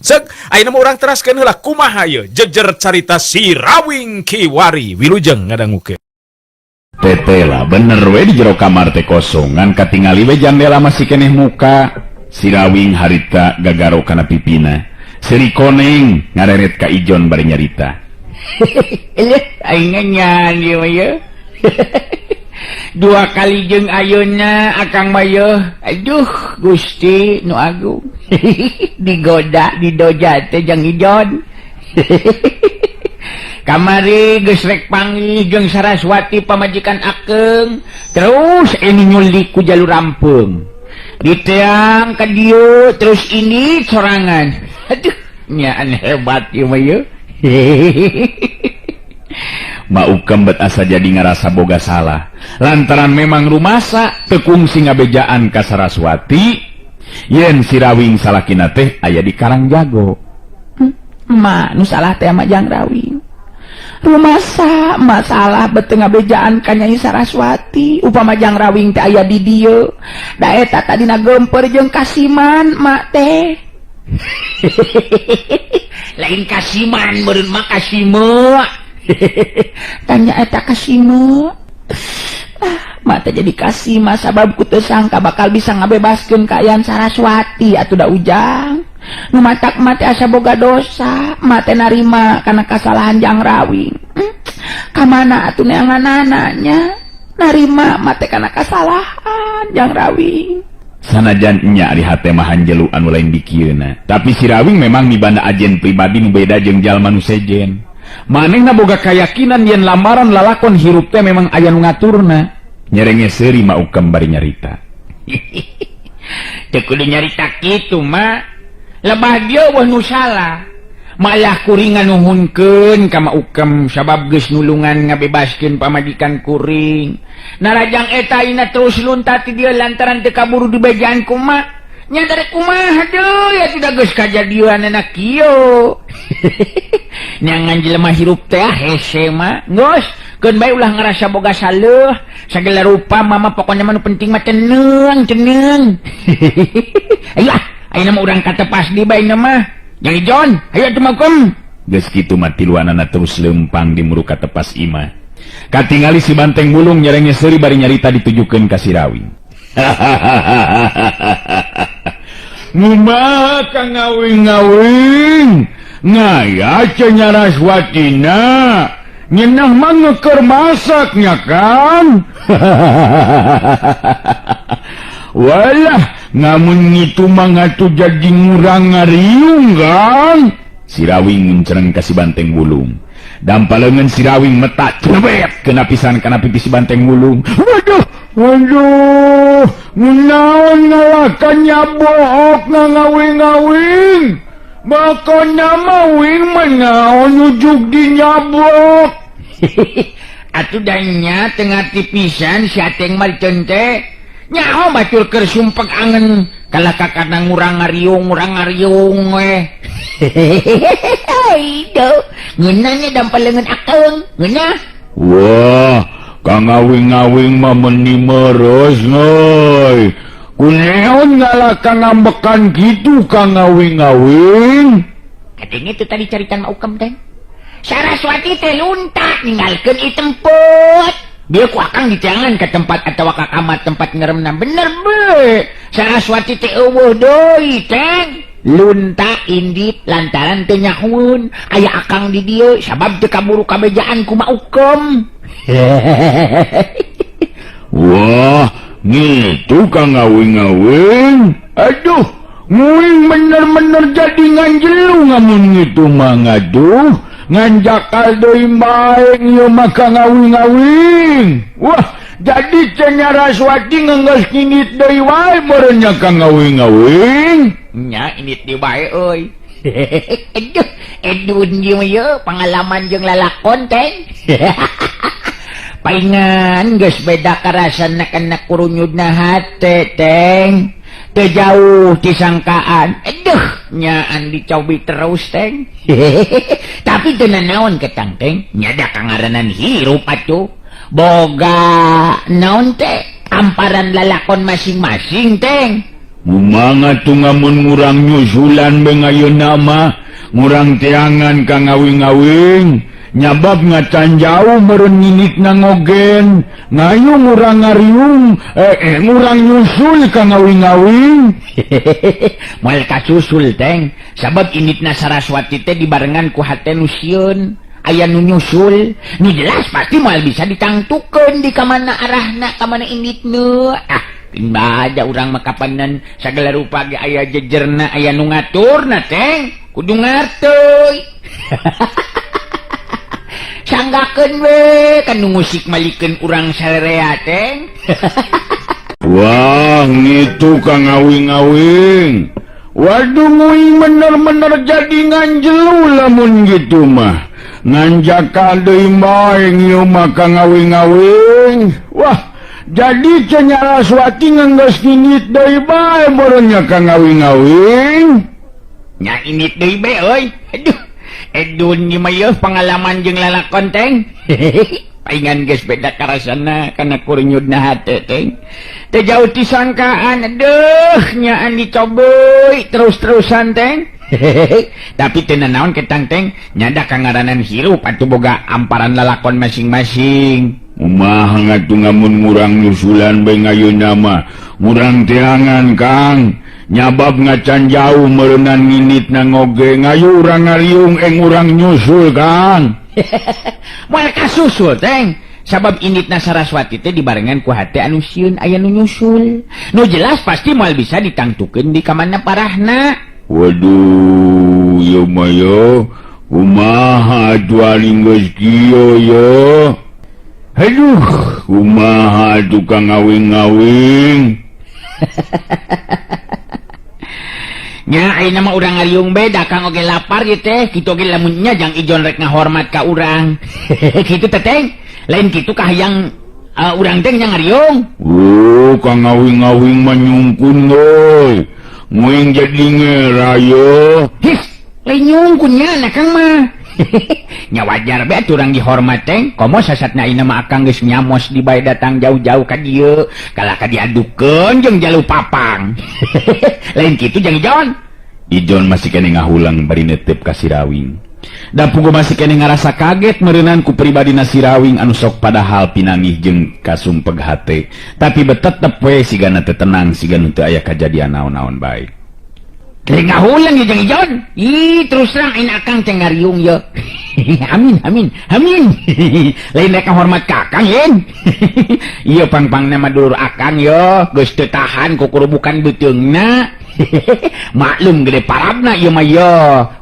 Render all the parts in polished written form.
Sek, ayeuna mah urang teraskeun heula kumaha ieu jejer carita si Rawing Kiwari wilujeng ngadangukeun. Tetela bener we di jero kamar teh kosong ngan katingali we jandela masih keneh muka si Rawing harita gagaro kana pipina seri koneng ngareret ka ijon bari nyarita aing nyanyi we dua kali jeung ayeuna akang mah aduh Gusti nu agung digoda didoja teh jeung ijon kamari geus rek panggih jeung Saraswati pamajikan akeng terus ini nyulik ku jalur rampung diteang ka dieu terus ini sorangan aduh nyaan hebat ieu mah ieu Maukem bet asa jadi ngarasa boga salah lantaran memang rumasa tekung singabejaan ka Saraswati yen si Rawing salakina teh aya di Karangjago. Ma nu salah teh mah Jang Rawing rumasa masalah beteng ngabejaan ka Nyai Saraswati upama Jang Rawing teh aya di dieu da eta tadina gemper jeung kasiman mak teh lain kasiman meureun mah kasime tanya eta kasime mak teh jadi kasima sabab ku teu sangka bakal bisa ngabebaskeun kaayaan Saraswati atuh da ujang nu matak mate asa boga dosa mate narima karena kesalahan Jang Rawing kamana atuh neanganananya narima mate karena kesalahan Jang Rawing Sanajan nya ari hate mah hanjelu anu lain dikieuna tapi si Rawing memang mibanda ajen pribadi nu beda jeung jalma nu sejen manehna boga kayakinan yen lamaran lalakon hirup teh memang aya nu ngaturna nyerenge seuri Maukem bari nyarita teu kudu nyarita kitu mah lebah dia wah nu salah malah kuringan nuhunkeun ka Maukem sabab geus nulungan ngabebaskeun pamajikan kuring narajang eta ina terus luntat ti dieu lantaran teu kaburu dibejaan kumaha nya dari kumaha deui ya tidak geus kajadianna kieu nyangan jelema hirup teh hese mah geus keun bae ulah ngarasa boga saleuh sagala rupa mama pokoknya mah nu penting mah tenang ayo ayeuna mah urang katepas di bae mah Jang Ijon ayo atuh Maukem geus kitu mah tiluanana terus lempang di muru katepas imah katingali si Banteng Bulung nyerenge seuri bari nyarita ditujukeun ka si Rawing Ngumaha ka ngawing-ngawing ngaya cenah Saraswatina nyeunah mah ngeuker masaknya kan walah namun itu mah ngatu jadi ngurang ngariung kan si Rawing mencereng ka si Banteng Bulung dampaleungeun si Rawing meta cebet kena pisan kana pipi si Banteng Bulung waduh naon ngalakannya bohok ngawing-ngawing makanya mawing menaon ujug di nyabok atuh danya tengah tipisan si ateng mah teh nyaho batur keur sumpek angen kalaka kana ngurang ngariung we itu ngeunanya dampaleungeun akeng ngeunah wah kang ngawing-ngawing mah meuni meures ngoy kunaon ngalaka ngambekan kitu kang ngawing-ngawing kadenge itu tadi caritan Maukem teh Saraswati teh lunta ninggalkeun ieu tempat dia ku akang diteangan ke tempat atawa ka kamar tempat ngeremna bener be Saraswati teh eueuh deui teh lunta indit lantaran teu nyahoeun aya akang di dieu sabab teu kaburu kabejaan ku Maukem wah gitu kang ngawing-ngawing aduh nguing bener-bener jadi nganjelu ngamun gitu mah ngaduh nganjakal deui bae ieu mah kang ngawing-ngawing wah jadi cenah Saraswati ngeunggeus kinit deui wae meureun nya kang ngawing-ngawing nya indit di bae euy aduh edun ieu pengalaman jeung lalakon teh paingan geus beda karasana kana kurunyudna hate teng teu jauh disangkaan aduh nyaan dicobi terus teng tapi teu naon ketang teng nya da kangaranan hirup atuh boga naon teh tamparan lalakon masing-masing teng Mumanga tungamun ngurang nyusulan bengayon nama ngurang tiangan kang ngawing-ngawing nyabab ngacan jauh meren nginit na ngogen ngayong ngurang ngariung ngurang nyusul kang ngawing-ngawing. Moal kasusul teng sabab init na Saraswati teh dibarengan ku hate nu sieun aya nu nyusul nu jelas pasti moal bisa ditangtukeun di kamana arahna kamana initna. Timbada urang makapanan sagala rupa ge aya jejerna aya nu ngaturna teng kudu ngarteuy. Sanggakeun we kan nu musik malikeun urang salerea teng. Wah gitu kang ngawing-ngawing. Waduh nguing bener-bener jadi nganjelu lamun gitu mah. Nganjaka deui bae ngieu mah kang ngawing-ngawing. Wah jadi Saraswati nganggeus nginit deui bae borenya kang ngawing-ngawing. Nya init deui be euy. Aduh. Edun ieu mah yeuh pangalaman jeung lalakon teng. Paingan geus beda karasana kana kurinyudna hate teng. Teh jauh ti sangkaan aduh nyaan dicoboy terus-terusan teng. Tapi teu naon ketang teng nyada kangaranan hirup atuh boga amparan lalakon masing-masing. Umah ngatu ngamun ngurang nyusulan bae ngayeuna mah ngurang teangan Kang nyabab ngacan jauh meureunnan nginit na ngoge ngayu urang ngariung urang nyusul Kang. Moal kasusul teng sabab initna Saraswati teh dibarengan ku hate anu sieun aya nu nyusul nu jelas pasti moal bisa ditangtukeun di kamana parahna. Waduh ieu mah yo kumaha atuh aling geus kieu yo. Aduh kumaha tukang ngawing-ngawing. Nya ayeuna mah urang ngariung beda Kang oge lapar ge teh kitu oge lamun nya jang ijon rek ngahormat ka urang. Kitu teh teng lain kitu kahayang urang teh nya ngariung. Oh kang ngawing-ngawing mah nyungkun euy. Nguing jadi ngerayo. Hih lain nyungkun nya na Kang mah. Nya wajar be atuh urang dihormat teh komo sasatna ayeuna mah akang geus nyamos di bae datang jauh-jauh ka dieu kalah ka diadukeun jeung jalu papang. Lain kitu jeung Ijon. Ijon masih kene ngahulang bari netep ka si Rawing. Da puguh masih kene ngarasa kaget meureunan ku pribadina si Rawing anu sok padahal pinangih jeung kasumpeg hate tapi betetep we sigana teu tenang sigana teu aya kajadian naon-naon bae. Kering ngahulang ya jeung Ijon. Ih terus terang ayeuna akang teh ngariung ye. Amin amin amin. Lain rek hormat ka akang yen. Ieu pang-pangna mah dulur akang yo geus teu tahan ku kurubukan beuteungna. Maklum gede parabna ieu mah yo.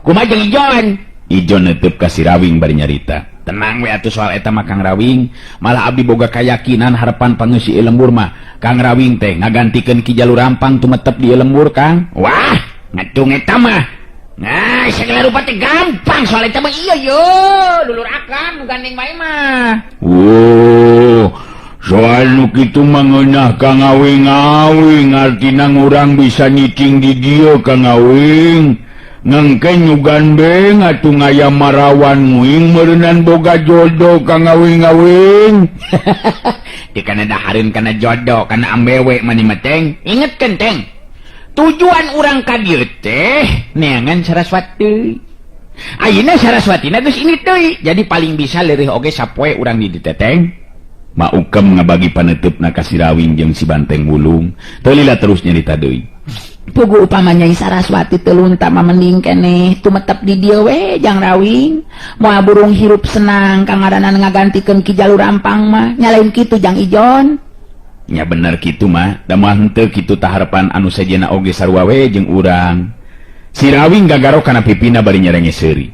Kumaha jeung Ijon? Ijon netep ka si Rawing bari nyarita. Tenang we atuh soal eta mah Kang Rawing, malah abdi boga kayakinan harapan pangeus ieu lembur mah Kang Rawing teh ngagantikeun Ki Jalur Rampang tumetep di ieu lembur Kang. Wah, ngatung eta mah. Nah, segala rupa teh gampang soal eta mah iya yo, dulur akang nu gandeng bae mah. Oh, soal nu kitu mah ngeunah Kang ngawing-ngawing artina ngurang bisa nyicing di dieu Kang ngawing. Ngengken nyugan beng atuh ngaya marawan nguing meureunan boga jodoh Kang ngawing-ngawing. Dikana dahareun kana jodoh kana ambewe mani mah teng. Ingetkeun teng. Tujuan urang ka dieu teh neangan Saraswati. Ayeuna Saraswatina geus ini teuy, jadi paling bisa leureih oge sapoe urang di dieu teh teng. Maukem ngabagi paneutupna ka si Rawing jeung si Banteng Wulung, teu lila terus nyarita deui. Pugu upamanya Saraswati teu lunta mah mending keneh tumetep di dieu we Jang Rawing. Moal burung hirup senang kangaranan ngagantikeun Ki Jalur Rampang mah nyalain kitu Jang Ijon. Nya bener kitu mah, da mah henteu kitu taharepan anu sajena oge sarua we jeung urang. Si Rawing gagaro kana pipina bari nyarenge seuri.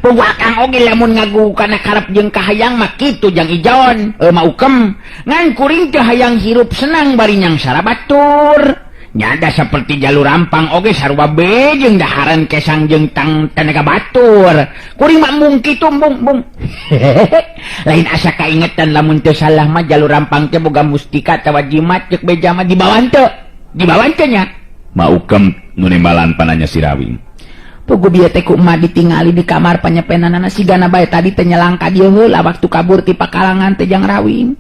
Pugu akang oge lamun ngagu kana karep jeung kahayang mah kitu Jang Ijon. Maukem ngan kuring teh hayang hirup senang bari nyang sarabatur. Nyada seperti Jalur Rampang oge sarua be jeung daharan kesang jeung tang tenaga batur. Kuring mah mung kitu bung. Lain asa kaingetan lamun teu salah mah Jalur Rampang teh boga mustika tawajimat ceuk beja mah dibawan teu. Dibawan teu nya. Maukem nu nembalan pananya si Rawing. Pugu bieu teh ku emak ditingali di kamar panyepenanana sigana bae tadi teh nyelang ka dieu heula waktu kabur ti pakalangan teh Jang Rawing.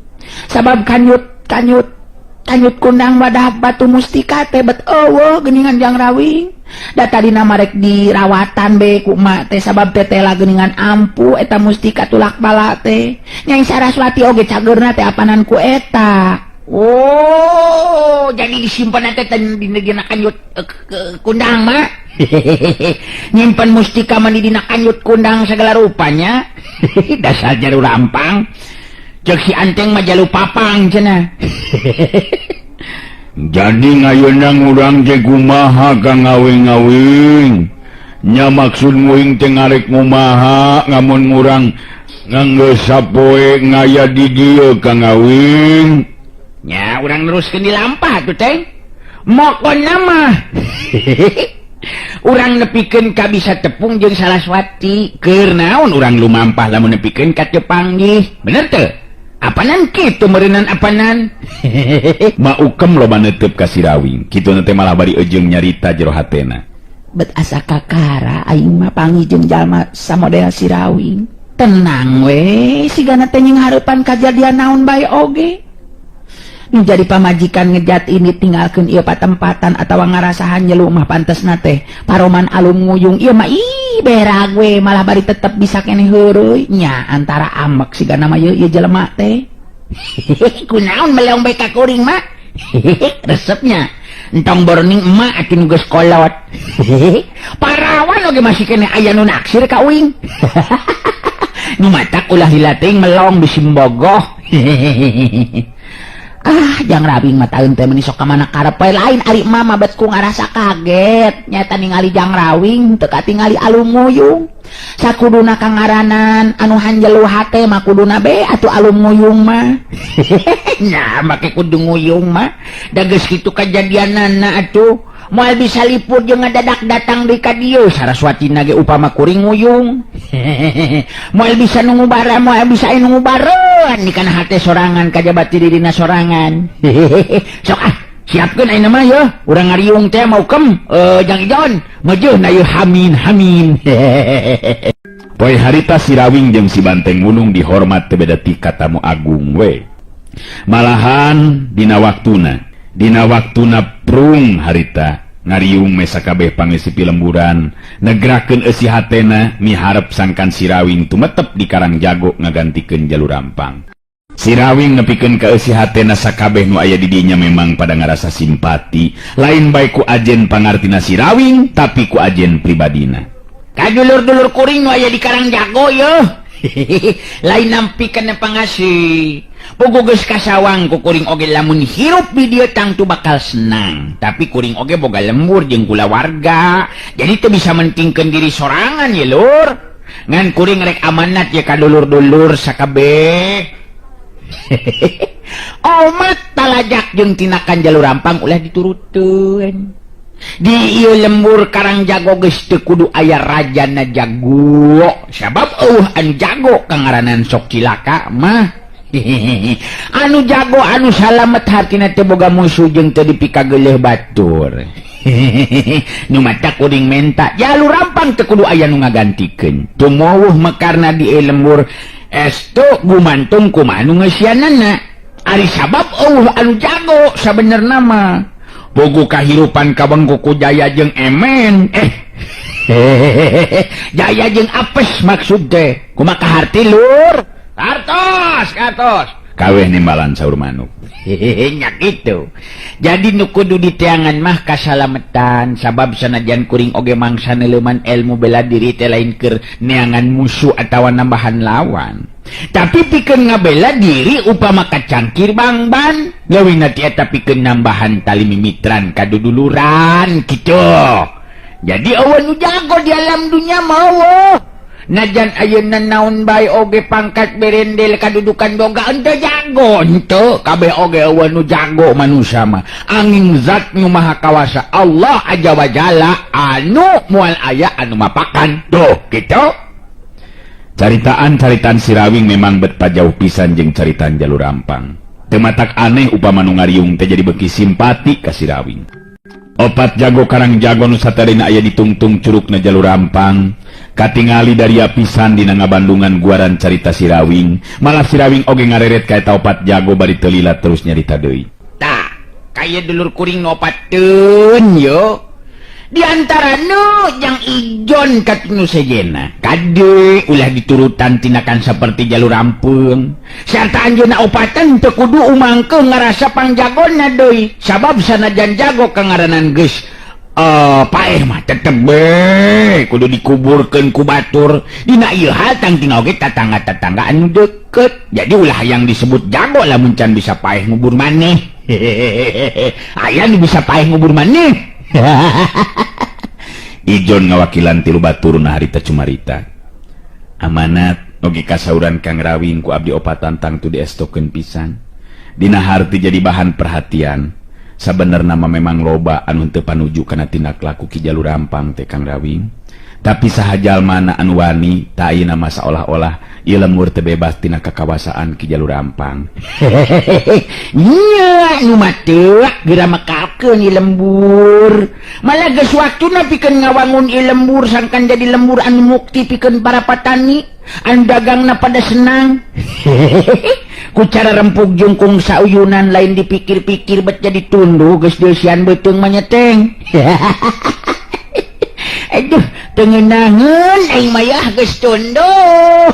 Sabab kanyut Kanyut kundang wadah batu mustika teh bet eueuh geuningan Jang Rawing. Da tadina marek dirawatan be ku mak teh sabab tetela geuningan ampuh eta mustika tulak bala teh. Nyai Saraswati oge cageurna teh apanan ku eta. Oh, jadi disimpan teh dina kanyut kundang mah. Nyimpen mustika mah di dina kanyut kundang segala rupanya. Dasar jalu rampang. Cek si Anteng mah jalu papang cenah. Jadi ngayeunang urang teh kumaha Kang Awing-awing? Nya maksud muing teh ngarek kumaha ngamun urang nganggeus sapoe ngaya di dieu Kang Awing? Ya, urang neruskeun di lampah tuh teh. Mokonna mah. Urang nepikeun ka bisa tepung jeung Saraswati. Keur naon urang lumampah lamun nepikeun ka teu panggih. Bener teu? Apanan kitu meureunnan apanan? Maukem loba neuteup ka si Rawing. Kituna teh malah bari ejeung nyarita jero hatena. Bet asa kakara aing mah panggih jeung jalma samodel si Rawing. Tenang we, sigana teh nying hareupan kajadian naon bae oge. Nu jadi pamajikan ngejat ini tinggalkeun ieu patempatan atawa ngarasahan nyelu mah pantesna teh paroman alum nguyung ieu mah ih berag we malah bari tetep bisa keneh heureuy nya antara amek sigana mah ieu jelema teh. Kunaon meleong bae ka kuring mah? Resepnya entong burning emak atuh nu geus kolot. Parawan oge masih kene aya nu naksir ka uing. Nu matak ulah hilating melong bisi mbogoh. Jang Rawing mah taeun teh meuni sok ka mana karep we lain ari mama bet ku ngarasa kaget nyata ningali Jang Rawing teu katingali alum nguyung. Sakuduna kangaranan anu hanjelu hate mah kuduna be atuh alum nguyung mah. Nah, make kudu nguyung mah. Da geus kitu kajadianana atuh. Moal bisa liput jeung ngadadak datang deui ka dieu Saraswatina ge upama kuring nguyung. Moal bisa nunggu bara, moal bisa nunggu bareun di kana hate sorangan kajabat di dina sorangan. Sok siapkeun ayeuna mah yeuh, urang ngariung teh maukem Jang Ijon, meujeun ayeuna hamin. Poe harita si Rawing jeung si Banteng Wunung dihormat teu beda ti katamu agung we. Malahan dina waktuna prung harita ngariung mesa kabeh pangisipi lemburan negrakeun eusi hatena miharep sangkan si Rawing tumetep di Karang Jago ngagantikeun jalur rampang. Si Rawing nepikeun ka eusi hatena sakabeh nu aya di dinya memang pada ngarasa simpati, lain bae ku ajen pangartina si Rawing tapi ku ajen pribadina. Kadulur-dulur kuring nu aya di Karang Jago yeuh. Lain nampikeun pangasih. Pugu geus kasawang ku kuring oge lamun hirup di dieu tangtu bakal senang. Tapi kuring oge boga lembur jeung kulawarga. Jadi teu bisa mentingkeun diri sorangan ye lur. Ngan kuring rek amanat ye ka dulur-dulur sakabeh. Omat talajak jeung tinakan jalur rampang ulah diturutkeun. Di ieu lembur Karang Jago geus teu kudu aya rajana jago. Sabab anu jago kangaranan sok cilaka mah. Anu jago anu salamet hartina teu boga musuh jeung teu dipikageuleuh batur. Nu mata kuring menta jalur rampang teu kudu aya nu ngagantikeun. Tumuwuh mekarna di ieu lembur estu gumantung kumaha nu ngeusianana. Ari sabab anu jago sabenerna mah bogu kahirupan kabengku ku Jaya jeung Emen. Jaya jeung apes maksud teh. Kumaha kaharti lur? Kartos. Kaweh nimbalan saur manuk. Nya kitu. Jadi nu kudu diteangan mah kasalametan sabab sanajan kuring oge mangsa neuleuman ilmu bela diri teh lain keur neangan musuh atawa nambahan lawan. Tapi pikeun ngabela diri upama kacangkir bangban, leuwihna ti eta pikeun nambahan tali mimitran kaduduluran kitu. Jadi eueuh nu jago di alam dunya mah najan ayeuna naon bae oge pangkat berendel kadudukan boga ente jago ente kabeh oge eueuh nu jago manusia mah angin zat nu maha kawasa Allah aja wa jalla anu moal aya anu mapakan tuh kitu. Caritaan si Rawing memang bet pajauh pisan jeung caritaan jalur rampang. Teu matak aneh upama nu ngariung teh jadi beuki simpati ka si Rawing. Opat jago Karang Jago nu satarina aya ditungtung curugna jalur rampang katingali dari apisan dina ngabandungan guaran carita si Rawing. Malah si Rawing oge ngareret ka eta opat jago bari teu lila terus nyarita deui. Tah kayak dulur kuring nopateun yo. Di antara nu jang ijon katinu sejena kade ulah diturutan tindakan seperti jalur rampung sarta anjeunna opatan teu kudu umangkeun ngarasa pangjagonna deui sabab sanajan jago kangaranan geus paeh mah tetep be kudu dikuburkeun ku batur dina ieu hal tangtina oge tatangga-tatangga anu deukeut jadi ulah yang disebut jago lamun can bisa paeh ngubur maneh aya nu bisa paeh ngubur maneh. Ijon ngawakilan tilu baturna harita cumarita amanat oge kasauran Kang Rawing ku abdi opatan tangtu diestokeun pisan dina harti jadi bahan perhatian sabenerna mah memang loba anu teu panuju kana tindak laku Ki Jalur Rampang teh Kang Rawing tapi saha jalmana anu wani ta ayeuna mah saolah-olah ieu lembur teu bebas tina kakawasaan Ki Jalur Rampang. Iya nu mah teu geura makakeun ieu lembur malah geus waktuna pikeun ngawangun ieu lembur sangkan jadi lembur anu mukti pikeun para patani anu dagangna pada senang. Ku cara rempuk jungkung sauyunan lain dipikir-pikir bet jadi tunduh geus deusian beuteung mah nyeteng. Aduh tengeunangeun aing mah yah geus tunduh.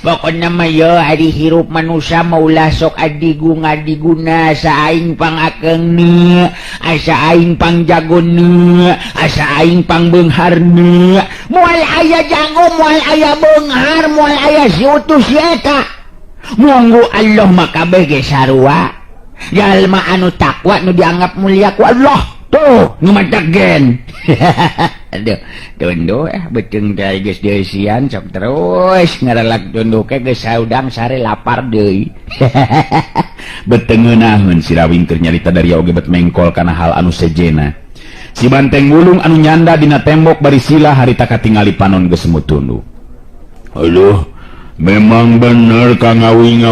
Pokoknya mah yo ari hirup manusia maulah sok adigu ngadiguna asa aing pangakeungna asa aing pangjagona asa aing pangbeungharna moal aya jago moal aya beunghar moal aya siutus eta monggo Allah mah kabeh ge sarua jalma anu takwa nu dianggap mulia ku Allah tuh nu matagen. Aduh dondo beuteung teh geus deusian sok terus ngarelak dondo ke geus saudang sare lapar deui. Beuteung ngeunaheun si Rawing keur nyarita dari oge bet mengkol kana hal anu sejena si banteng wulung anu nyanda dina tembok bari sila harita katingali panon geus semut tunduh. Aduh memang bener Kang Awing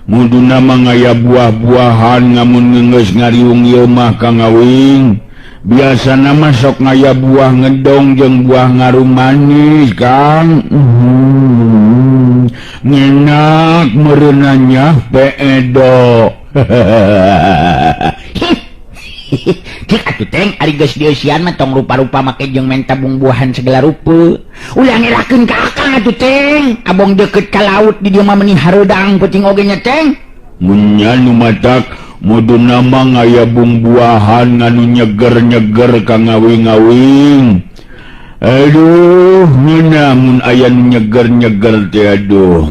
muduna mah aya buah-buahan ngamun geus ngariung ieu mah Kang Awing biasana mah sok ngaya buah ngedong jeung buah ngarum manis Kang. Ngenak mereunanya peedo. Cik atuh teng ari geus deusian mah tong rupa-rupa make jeung men tabung buahan segala rupa ulah ngerakeun ka akang atuh teng abong deukeut ka laut di dieu mah meni hareudang peuting oge nya teng munya nu matak muduna mah ngaya bumbuahan nganu nyeger-nyeger Kang Awing. Aduh namun aya nu nyeger-nyeger teh aduh.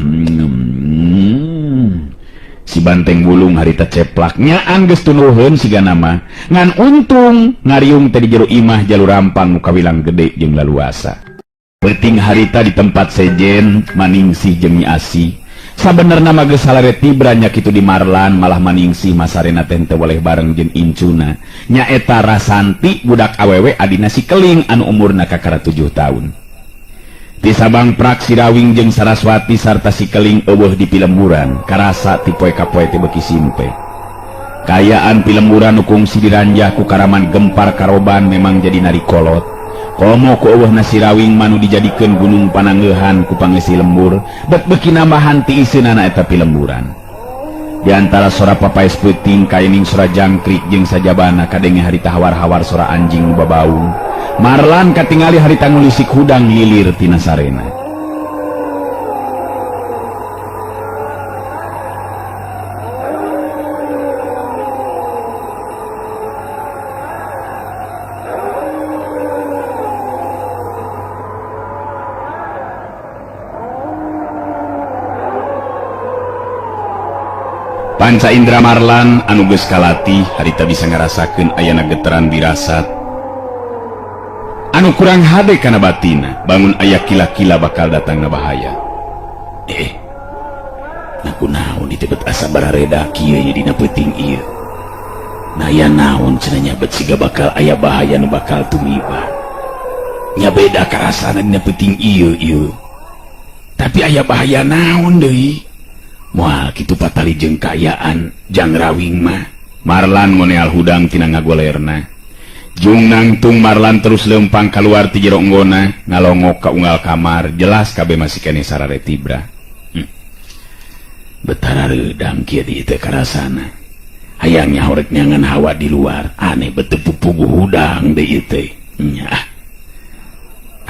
Si banteng wulung harita ceplaknya anggeus tunuhun siga nama ngan untung ngariung teh di jero imah Jalur Rampang nu kawilang gede jeung laluasa. Peuting harita di tempat sejen Maningsih jeung Nyi Asih sabenerna mah geus salare tibra nya kitu di Marlan malah Maningsih masarena teh teu boleh bareng jeung incuna nyaeta Rasanti budak awewe adina si Keling anu umurna kakara 7 tahun. Di sabang prak si Rawing jeung Saraswati sarta si Keling eueuh di pilemburan karasa ti poe ka poe teh beuki simpe. Kayaan pilemburan nu kungsi diranjah ku karaman gempar karoban memang jadi nari kolot. Komo ku eueuhna si Rawing manu dijadikeun gunung panangeuhan ku pangeusi lembur bet beuki nambahan ti iseunana eta pilemburan. Di antara sora papaes peuting kaening sora jangkrik jeung sajabana kadenge harita hawar-hawar sora anjing nu babaung. Marlan katingali harita ngulisik hudang lilir tina sarena. Panca indra Marlan anu geus kalati harita bisa ngarasakeun ayana geteran dirasat anu kurang hade kana batina bangun aya kila-kila bakal datang na bahaya. Nakunaon ditebet asa barareda kieu nya dina peuting ieu. Nah aya naon cenah nyabet siga bakal aya bahaya nu bakal tumiba. Nya beda karasana dina peuting ieu. Tapi aya bahaya naon deui? Moal kitu patali jeung kaayaan Jang Rawing mah. Marlan ngoneal hudang tina ngagolerna. Jung nangtung Marlan terus leumpang kaluar ti jero enggona ngalongok ka unggal kamar jelas kabeh masih kene sarare tibra. Betara reudang kieu di teh karasana. hayangnya horek nyangan hawa di luar aneh betepupugu hudang deh itu nya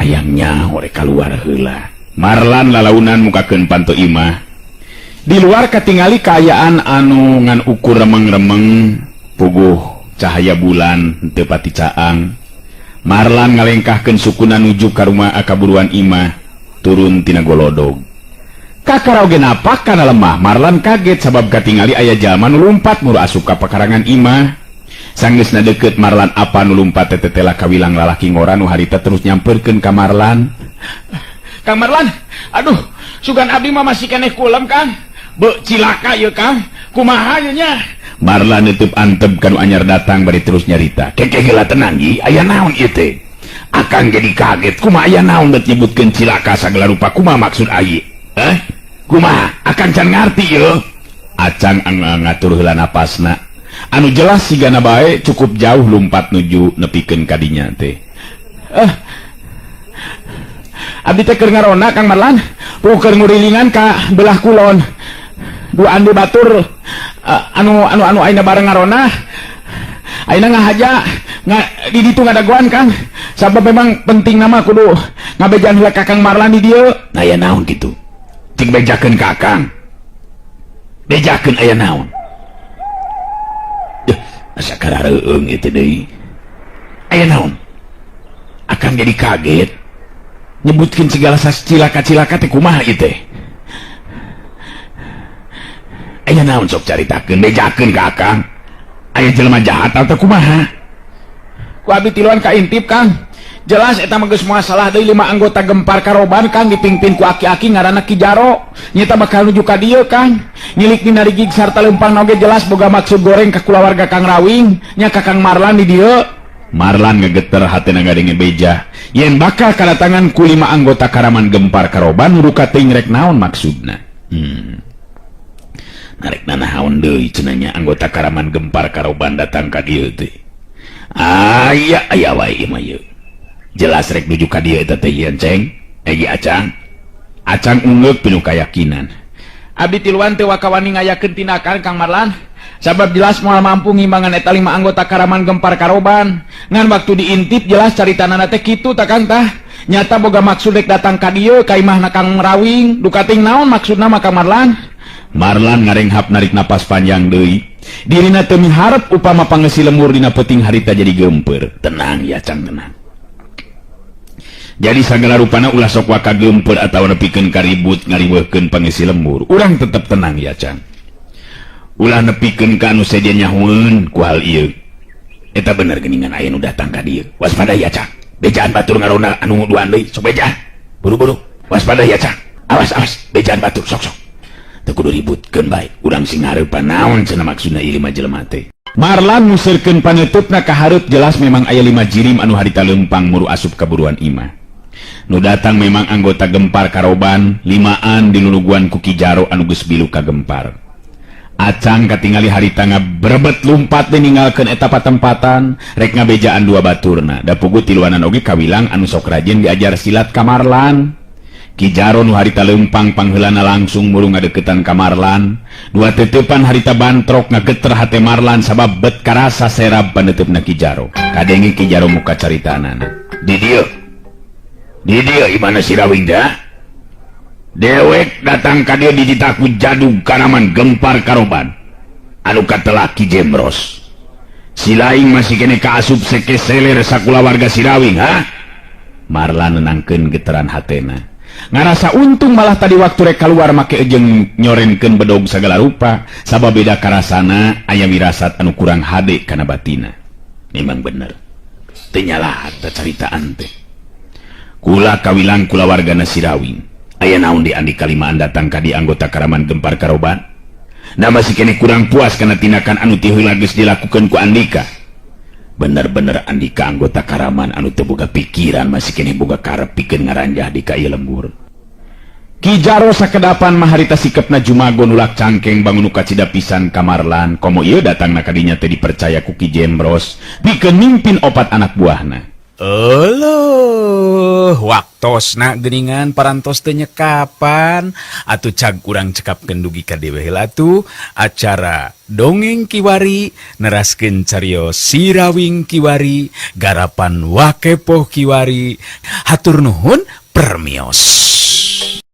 hayangnya horek keluar heula. Marlan lalaunan mukakeun panto imah di luar katingali kaayaan anu ngan ukur remeng-remeng puguh cahaya bulan teu pati caang. Marlan ngalengkahkeun sukuna nuju ka rumah akaburuan imah turun tina golodog. Kakara oge napak kana lemah. Marlan kaget sabab katingali aya jalma nu lumpat muru asup ka pakarangan imah. Sanggeusna deukeut Marlan apa nu lumpat tetetela kawilang lalaki ngora nu harita terus nyamperkeun ka Marlan. Kang Marlan, aduh, sugan abdi mah masih keneh kulem Kang. Be cilaka ye Kang, kumaha ye nya? Marlan neutup antep kanu anyar datang bari terus nyarita. Keke heula tenang ieu, aya naon ieu teh? Akang jadi kaget, kumaha aya naon bet nyebutkeun cilaka sagala rupa, kumaha maksud ayi? Kumaha? Akang can ngarti ieu. Acang ngatur heula napasna. Anu jelas sigana bae cukup jauh lumpat nuju nepikeun ka dinya teh. Abdi teh keur ngarona Kang Marlan, keur ngurilingan ka belah kulon. Duaan di batur anu aina bareng ngarona. Aina ngahaja di ditu ngadagoan Kang. Sabab memang penting nama kudu ngabejan heula ka Kang Marlan di dieu. Nah aya naon kitu? Cik bejakeun ka Akang. Bejakeun aya naon? Asa karareung ieu teh deui. Aya naon? Akang jadi kaget. Nyebutkeun segala cilaka-cilaka teh kumaha ieu teh? Aya naon sok caritakeun, bejakeun ka Akang. Aya jelema jahat atau kumaha? Ku abdi tiluan ka intip Kang. Jelas eta mah geus masalah deui 5 anggota gempar karoban Kang dipingpin ku aki-aki ngaranna Ki Jaro. Nyata bakal nuju ka dieu Kang. Nyilik dina rigig sarta leumpang oge jelas boga maksud goreng ka kulawarga Kang Rawing nya ka Kang Marlan di dieu. Marlan ngegeter hatena ngadenge beja yen bakal kadatangan ku 5 anggota karaman gempar karoban ruka teuing rek naon maksudna. Narek naon deui cenanya anggota karaman gempar karoban datang ka dieu teh. Aya wae mah ieu. Jelas rek nuju ka dieu eta teh yen Ceng. Egi Acang. Acang ungeuk pinuh kayakinan. Abdi tiluan teu wakawani ngayakeun tindakan Kang Marlan. Sabab jelas moal mampu ngimbangan eta 5 anggota karaman gempar karoban. Ngan waktu diintip jelas caritanana teh kitu tak Kang tah. Nyata boga maksud rek datang ka dieu ka imahna Kang Rawing. Duka teuing naon maksudna mah Kang Marlan? Marlan ngarenghap narik napas panjang deui. Dirina teu miharep upama pangeusi lemur dina peuting harita jadi gempeur. Tenang ya Cang, tenang. Jadi sagala rupana ulah sok waka gempeur atawa nepikeun karibut ngariweuhkeun pangeusi lemur. Urang tetep tenang ya Cang. Ulah nepikeun ka anu sejen nyahoeun ku hal ieu. Eta bener geuningan aya nu datang ka dieu. Waspada ya Cang. Bejaan batur ngarona anu duaan deui, sok bejaan. Buru-buru. Waspada ya Cang. Awas, bejaan batur sok. Teu kudu ributkeun bae. Urang sing hareupan naon cenah maksudna ieu mah jelema teh. Marlan nguseurkeun paneutupna ka hareup jelas memang aya 5 jirim anu harita leumpang muru asup ka buruan imah. Nu datang memang anggota gempar karoban 5an diluluguan ku Ki Jaro anu geus bilu ka gempar. Acang katingali harita ngabrebet lumpat teh ninggalkeun eta patempatan rek ngabejaan 2 baturna. Da puguh tiluanan oge kawilang anu sok rajin diajar silat ka Marlan. Ki Jaro nu harita leumpang pangheulana langsung muru ngadeuketan ka Marlan. 2 teutepan harita bantrok ngageter hate Marlan sabab bet karasa serab paneutupna Ki Jaro. Kadenge Ki Jaro muka caritanana. Di dieu imana si Rawing dah? Dewek datang ka dieu dijitaku jadug karaman gempar karoban. Anu katelah Ki Jembros. Si laing masih kene kaasup seke seler sakula warga si Rawing, ha? Marlan nenangkeun geteran hatena. Ngarasa untung malah tadi waktu rek keluar make ejeng nyorenkeun bedog sagala rupa sabab beda karasana aya wirasat anu kurang hade kana batina. Memang bener teu nyalah teh caritaan teh. Kula kawilang kula wargana si Rawing aya naon di andi kalimaan datang ka di anggota karaman gempar karoban. Da masih kene kurang puas kana tindakan anu ti heula geus dilakukeun ku Andika. Bener-bener Andika anggota karaman anu teu boga pikiran masih kene boga karep pikeun ngaranjah di ka ieu lembur. Ki Jaro sakedapan mah harita sikepna jumago nulak cangkeng bangun kacida pisan ka Marlan komo ieu datangna ka dinya teh dipercaya ku Ki Jembros pikeun mimpin 4 anak buahna. Wak tos na geningan parantos teu nyekapan atuh cag urang cekapkeun dugi ka dewe heula atuh acara dongeng kiwari neraskeun cariyos Sirawing Kiwari garapan Wakepoh Kiwari hatur nuhun permios.